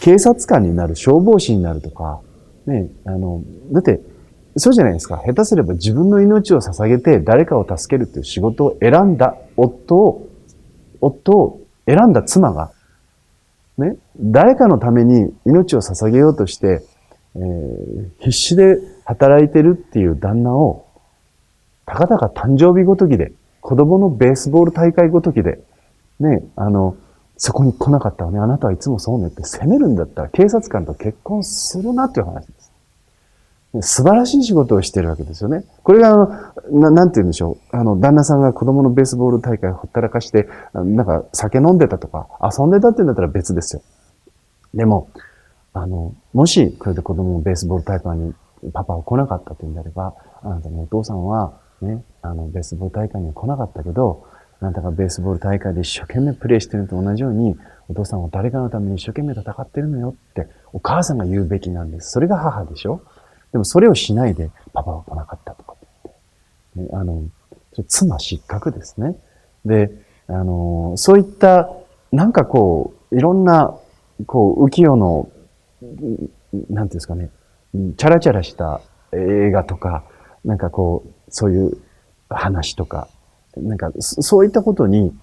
警察官になる、消防士になるとか、ね、だって、そうじゃないですか。下手すれば自分の命を捧げて誰かを助けるっていう仕事を選んだ夫を選んだ妻が、ね、誰かのために命を捧げようとして、必死で働いてるっていう旦那を、たかだか誕生日ごときで、子供のベースボール大会ごときで、ね、そこに来なかったわね。あなたはいつもそうねって責めるんだったら警察官と結婚するなっていう話です。素晴らしい仕事をしてるわけですよね。これがなんて言うんでしょう。旦那さんが子供のベースボール大会をほったらかして、なんか酒飲んでたとか、遊んでたって言うんだったら別ですよ。でも、もし、これで子供のベースボール大会にパパは来なかったというんであれば、あなたのお父さんは、ね、ベースボール大会には来なかったけど、あなたがベースボール大会で一生懸命プレーしてるのと同じように、お父さんは誰かのために一生懸命戦ってるのよって、お母さんが言うべきなんです。それが母でしょ。でもそれをしないで、パパは来なかったとかって言って、妻失格ですね。で、そういった、なんかこう、いろんな、こう、浮世の、なんていうんですかね、チャラチャラした映画とか、なんかこう、そういう話とか、なんか、そういったことに、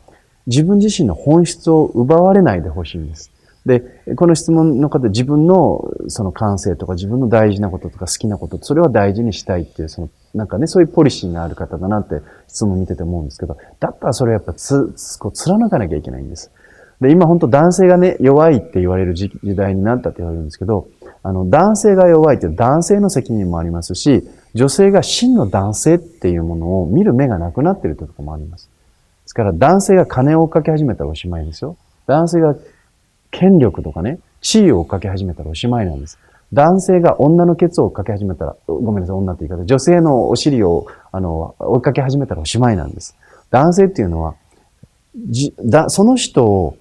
自分自身の本質を奪われないでほしいんです。で、この質問の方、自分のその感性とか自分の大事なこととか好きなこと、それは大事にしたいっていう、その、なんかね、そういうポリシーがある方だなって質問見てて思うんですけど、だったらそれはやっぱ貫かなきゃいけないんです。で、今本当男性がね、弱いって言われる時代になったって言われるんですけど、男性が弱いって男性の責任もありますし、女性が真の男性っていうものを見る目がなくなっているというところもあります。ですから男性が金を追っかけ始めたらおしまいですよ。男性が権力とかね、地位を追っかけ始めたらおしまいなんです。男性が女のケツを追っかけ始めたら、ごめんなさい、女って言い方、女性のお尻を、追っかけ始めたらおしまいなんです。男性っていうのは、その人を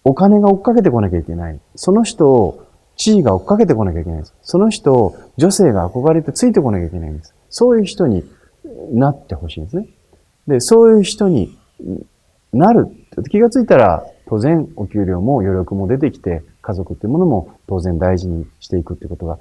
お金が追っかけてこなきゃいけない。その人を地位が追っかけてこなきゃいけないんです。その人を女性が憧れてついてこなきゃいけないんです。そういう人になってほしいんですね。で、そういう人になる。気がついたら、当然お給料も余力も出てきて、家族っていうものも当然大事にしていくっていうことが、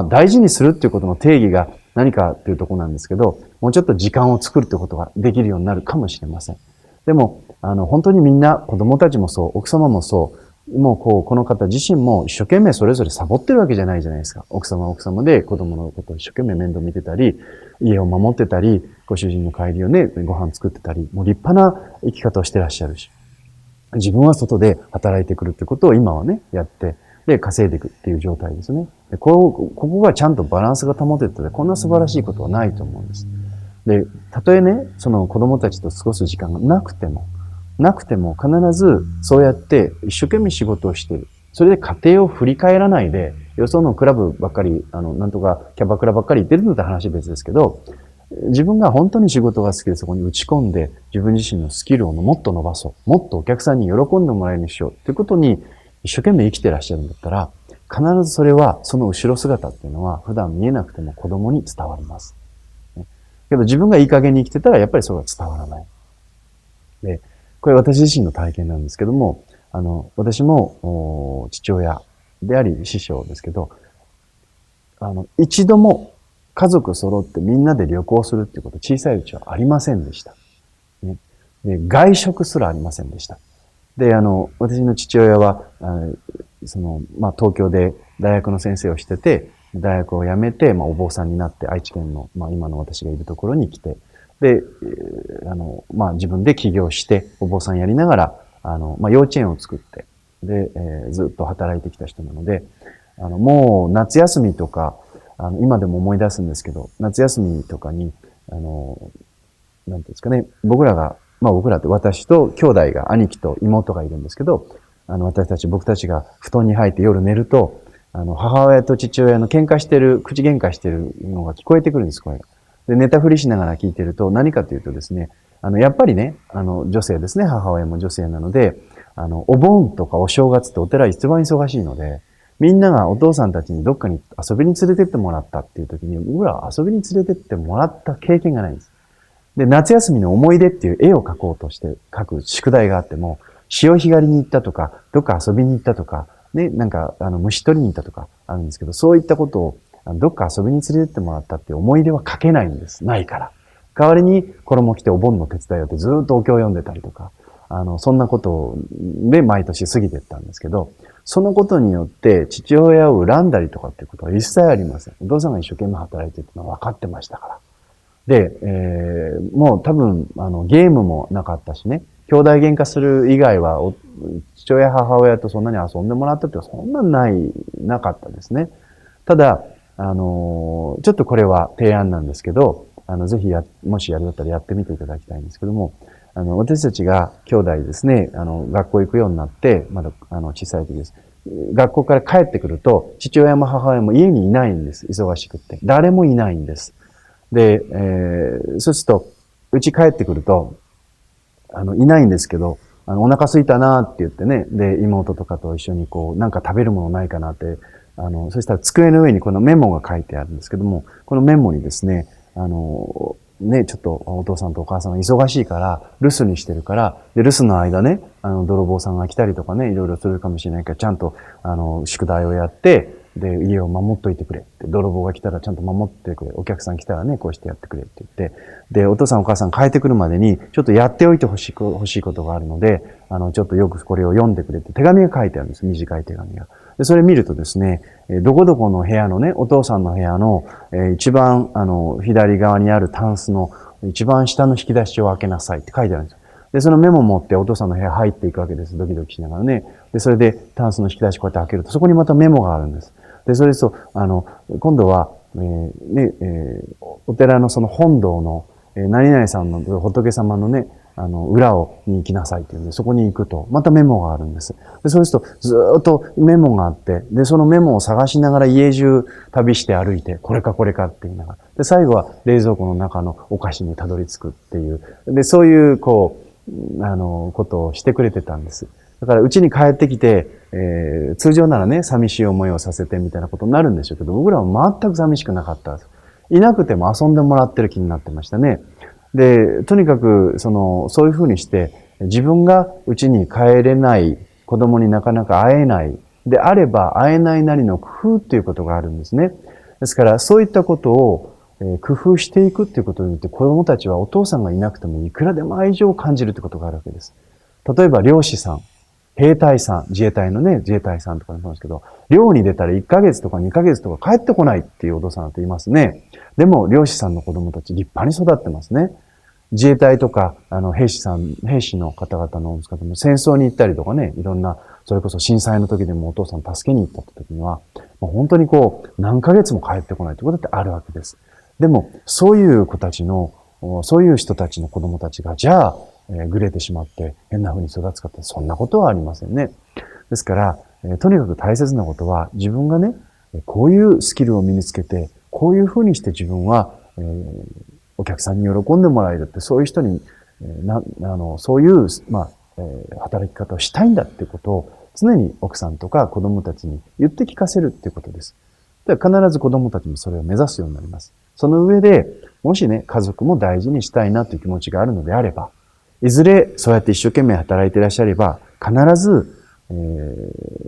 大事にするっていうことの定義が何かっていうところなんですけど、もうちょっと時間を作るってことができるようになるかもしれません。でも、本当にみんな、子供たちもそう、奥様もそう、もうこの方自身も一生懸命それぞれサボってるわけじゃないじゃないですか。奥様は奥様で子供のことを一生懸命面倒見てたり、家を守ってたり、ご主人の帰りをね、ご飯作ってたり、もう立派な生き方をしてらっしゃるし。自分は外で働いてくるってことを今はね、やって、で、稼いでいくっていう状態ですね。でここがちゃんとバランスが保ててて、こんな素晴らしいことはないと思うんです。で、たとえね、その子供たちと過ごす時間がなくても必ずそうやって一生懸命仕事をしている。それで家庭を振り返らないで、よそのクラブばっかり、なんとかキャバクラばっかり行ってるのって話別ですけど、自分が本当に仕事が好きでそこに打ち込んで自分自身のスキルをもっと伸ばそう。もっとお客さんに喜んでもらえるようにしよう。ということに一生懸命生きてらっしゃるんだったら、必ずそれは、その後ろ姿っていうのは普段見えなくても子供に伝わります。けど自分がいい加減に生きてたらやっぱりそれは伝わらない。で、これ私自身の体験なんですけども、私も父親であり師匠ですけど、一度も家族揃ってみんなで旅行するっていうこと小さいうちはありませんでした。ね、で外食すらありませんでした。で、私の父親は、東京で大学の先生をしてて、大学を辞めて、お坊さんになって愛知県の、今の私がいるところに来て、で、自分で起業して、お坊さんやりながら、幼稚園を作って、で、ずっと働いてきた人なので、もう夏休みとか、今でも思い出すんですけど、夏休みとかに、なんていうんですかね、僕らって私と兄弟が、兄貴と妹がいるんですけど、僕たちが布団に入って夜寝ると、母親と父親の口喧嘩してるのが聞こえてくるんです、声が。で、寝たふりしながら聞いてると、何かというとですね、やっぱりね、女性ですね、母親も女性なので、お盆とかお正月ってお寺一番忙しいので、みんながお父さんたちにどっかに遊びに連れてってもらったっていう時に、僕らは遊びに連れてってもらった経験がないんです。で、夏休みの思い出っていう絵を描こうとして描く宿題があっても、潮干狩りに行ったとか、どっか遊びに行ったとか、ね、なんか、虫取りに行ったとかあるんですけど、そういったことを、どっか遊びに連れてってもらったって思い出は書けないんです。ないから。代わりに衣着てお盆の手伝いをってずっとお経を読んでたりとか、そんなことで毎年過ぎていったんですけど、そのことによって父親を恨んだりとかっていうことは一切ありません。お父さんが一生懸命働いてるっていうのは分かってましたから。で、もう多分、ゲームもなかったしね、兄弟喧嘩する以外は、父親母親とそんなに遊んでもらったってそんななかったですね。ただ、ちょっとこれは提案なんですけど、ぜひもしやるだったらやってみていただきたいんですけども、私たちが兄弟ですね、学校行くようになって、まだ、小さい時です。学校から帰ってくると、父親も母親も家にいないんです。忙しくって。誰もいないんです。で、そうすると、うち帰ってくると、いないんですけど、お腹空いたなって言ってね、で、妹とかと一緒にこう、なんか食べるものないかなって、そしたら机の上にこのメモが書いてあるんですけども、このメモにですね、ちょっとお父さんとお母さんが忙しいから、留守にしてるから、で、留守の間ね、泥棒さんが来たりとかね、いろいろするかもしれないから、ちゃんと、宿題をやって、で、家を守っといてくれって。泥棒が来たらちゃんと守ってくれ。お客さん来たらね、こうしてやってくれって言って。で、お父さんお母さん帰ってくるまでに、ちょっとやっておいてほしいことがあるので、ちょっとよくこれを読んでくれって手紙が書いてあるんです。短い手紙が。で、それ見るとですね、どこどこの部屋のね、お父さんの部屋の、一番、左側にあるタンスの一番下の引き出しを開けなさいって書いてあるんですよ。で、そのメモを持ってお父さんの部屋入っていくわけです。ドキドキしながらね。で、それでタンスの引き出しこうやって開けると、そこにまたメモがあるんです。で、それと、今度は、お寺のその本堂の、何々さんの仏様のね、裏に行きなさいっていうんで、そこに行くと、またメモがあるんです。で、そうすると、ずーっとメモがあって、で、そのメモを探しながら家中旅して歩いて、これかこれかって言いながら。で、最後は冷蔵庫の中のお菓子にたどり着くっていう。で、そういう、ことをしてくれてたんです。だから、うちに帰ってきて、通常ならね、寂しい思いをさせてみたいなことになるんでしょうけど、僕らは全く寂しくなかったです。いなくても遊んでもらってる気になってましたね。で、とにかく、そういうふうにして、自分がうちに帰れない、子供になかなか会えない、であれば会えないなりの工夫っていうことがあるんですね。ですから、そういったことを、工夫していくっていうことによって、子供たちはお父さんがいなくてもいくらでも愛情を感じるってことがあるわけです。例えば、漁師さん。兵隊さん、自衛隊のね、自衛隊さんとかもそうですけど、漁に出たら1ヶ月とか2ヶ月とか帰ってこないっていうお父さんだっていますね。でも、漁師さんの子供たち立派に育ってますね。自衛隊とか、兵士の方々の方も戦争に行ったりとかね、いろんな、それこそ震災の時でもお父さん助けに行った時には、もう本当に何ヶ月も帰ってこないってことってあるわけです。でも、そういう子たちの、そういう人たちの子供たちが、じゃあ、ぐれてしまって変な風に育つかって、そんなことはありませんね。ですから、とにかく大切なことは、自分がね、こういうスキルを身につけて、こういう風にして自分は、お客さんに喜んでもらえるって、そういう人に、そういう、働き方をしたいんだっていうことを、常に奥さんとか子供たちに言って聞かせるっていうことです。だから必ず子供たちもそれを目指すようになります。その上で、もしね、家族も大事にしたいなという気持ちがあるのであれば、いずれそうやって一生懸命働いていらっしゃれば、必ず、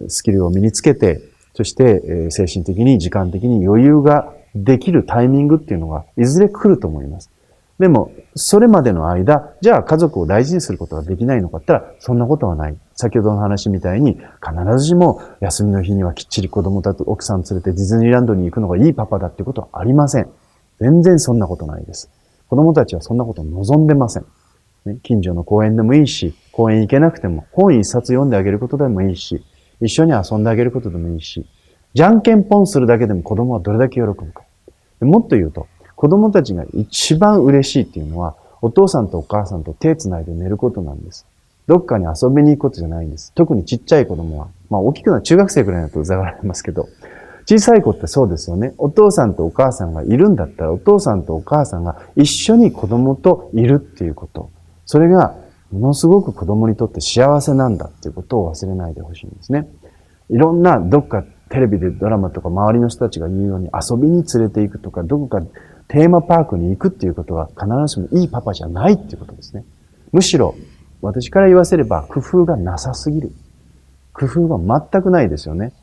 スキルを身につけて、そして、精神的に時間的に余裕ができるタイミングっていうのがいずれ来ると思います。でも、それまでの間、じゃあ家族を大事にすることができないのかって言ったら、そんなことはない。先ほどの話みたいに、必ずしも休みの日にはきっちり子供と奥さん連れてディズニーランドに行くのがいいパパだってことはありません。全然そんなことないです。子供たちはそんなことを望んでません。ね、近所の公園でもいいし、公園行けなくても本一冊読んであげることでもいいし、一緒に遊んであげることでもいいし、じゃんけんぽんするだけでも子供はどれだけ喜ぶか。もっと言うと、子供たちが一番嬉しいっていうのは、お父さんとお母さんと手つないで寝ることなんです。どっかに遊びに行くことじゃないんです。特にちっちゃい子供は。大きくなる中学生くらいだとうざがられますけど、小さい子ってそうですよね。お父さんとお母さんがいるんだったら、お父さんとお母さんが一緒に子供といるっていうこと。それが、ものすごく子供にとって幸せなんだっていうことを忘れないでほしいんですね。いろんな、どっかテレビでドラマとか周りの人たちが言うように遊びに連れて行くとか、どこかテーマパークに行くっていうことは必ずしもいいパパじゃないっていうことですね。むしろ、私から言わせれば工夫がなさすぎる。工夫が全くないですよね。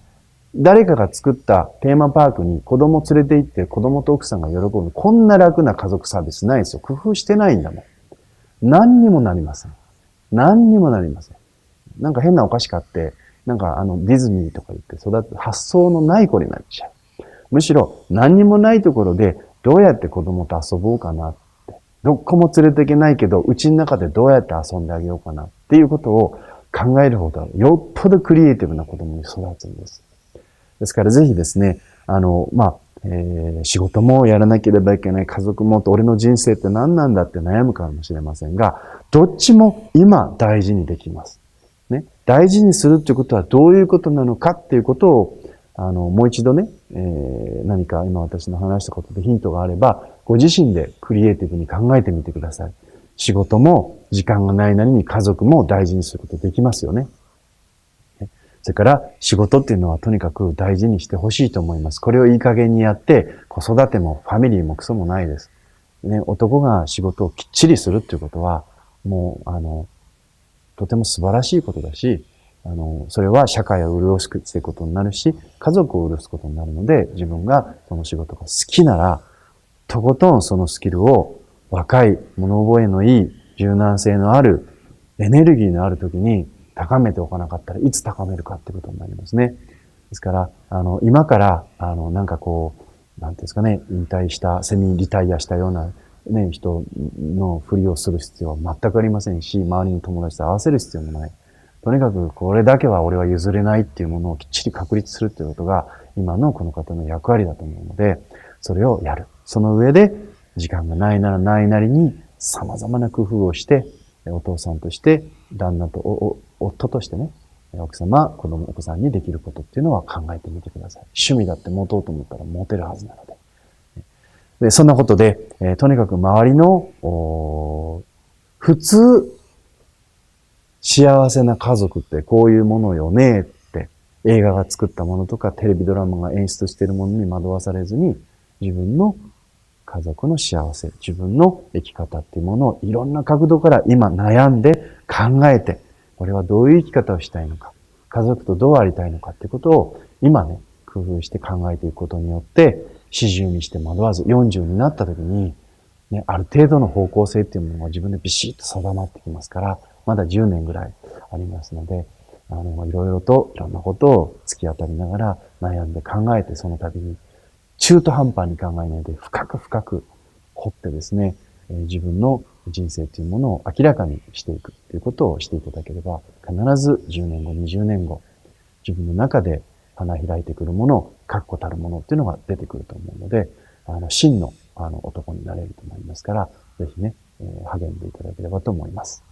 誰かが作ったテーマパークに子供連れて行って子供と奥さんが喜ぶ。こんな楽な家族サービスないですよ。工夫してないんだもん。何にもなりません。何にもなりません。なんか変なお菓子買って、なんかディズニーとか言って育つ発想のない子になっちゃう。むしろ何にもないところでどうやって子供と遊ぼうかなって。どこも連れていけないけど、うちの中でどうやって遊んであげようかなっていうことを考えるほど、よっぽどクリエイティブな子供に育つんです。ですからぜひですね、仕事もやらなければいけない、家族も、俺の人生って何なんだって悩むかもしれませんが、どっちも今大事にできます。ね。大事にするっていうことはどういうことなのかっていうことを、もう一度ね、何か今私の話したことでヒントがあれば、ご自身でクリエイティブに考えてみてください。仕事も時間がないなりに家族も大事にすることできますよね。それから仕事っていうのはとにかく大事にしてほしいと思います。これをいい加減にやって子育てもファミリーもクソもないです。ね、男が仕事をきっちりするっていうことはもうとても素晴らしいことだし、それは社会を潤していくことになるし、家族を潤すことになるので、自分がその仕事が好きなら、とことんそのスキルを若い、物覚えのいい、柔軟性のある、エネルギーのある時に高めておかなかったらいつ高めるかってことになりますね。ですから、今から、なんかこう、なんていうんですかね、引退した、セミリタイアしたようなね、人のふりをする必要は全くありませんし、周りの友達と合わせる必要もない。とにかくこれだけは俺は譲れないっていうものをきっちり確立するっていうことが今のこの方の役割だと思うので、それをやる。その上で時間がないならないなりに様々な工夫をして、お父さんとして、旦那と夫としてね、奥様、子供、お子さんにできることっていうのは考えてみてください。趣味だって持とうと思ったら持てるはずなので。で、そんなことで、とにかく周りの、普通、幸せな家族ってこういうものよねって、映画が作ったものとかテレビドラマが演出しているものに惑わされずに、自分の家族の幸せ、自分の生き方っていうものをいろんな角度から今悩んで考えて、俺はどういう生き方をしたいのか、家族とどうありたいのかっていうことを今ね、工夫して考えていくことによって、40にして惑わず40になった時に、ね、ある程度の方向性っていうものが自分でビシッと定まってきますから、まだ10年ぐらいありますので、いろいろといろんなことを突き当たりながら悩んで考えて、その度に中途半端に考えないで深く深く掘ってですね、自分の人生というものを明らかにしていくということをしていただければ、必ず10年後、20年後、自分の中で花開いてくるもの、確固たるものっていうのが出てくると思うので、真の男になれると思いますから、ぜひね、励んでいただければと思います。